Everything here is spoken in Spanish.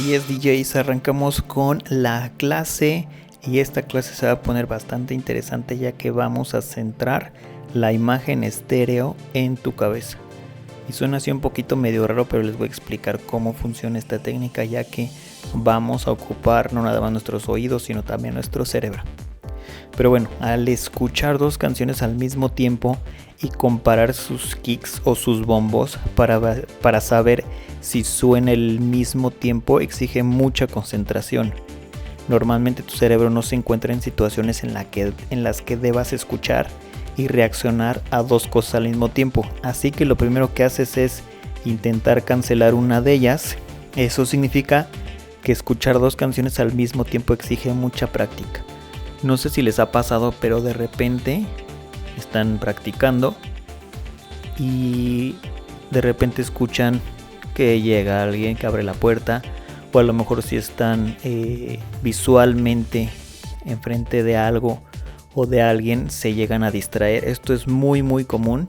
Yes DJs, arrancamos con la clase y esta clase se va a poner bastante interesante ya que vamos a centrar la imagen estéreo en tu cabeza. Y suena así un poquito medio raro, pero les voy a explicar cómo funciona esta técnica ya que vamos a ocupar no nada más nuestros oídos sino también nuestro cerebro. Pero bueno, al escuchar dos canciones al mismo tiempo y comparar sus kicks o sus bombos para saber si suena al mismo tiempo exige mucha concentración. Normalmente tu cerebro no se encuentra en situaciones en las que debas escuchar y reaccionar a dos cosas al mismo tiempo. Así que lo primero que haces es intentar cancelar una de ellas. Eso significa que escuchar dos canciones al mismo tiempo exige mucha práctica. No sé si les ha pasado, pero de repente están practicando y de repente escuchan que llega alguien que abre la puerta, o a lo mejor si están visualmente enfrente de algo o de alguien se llegan a distraer. Esto es muy común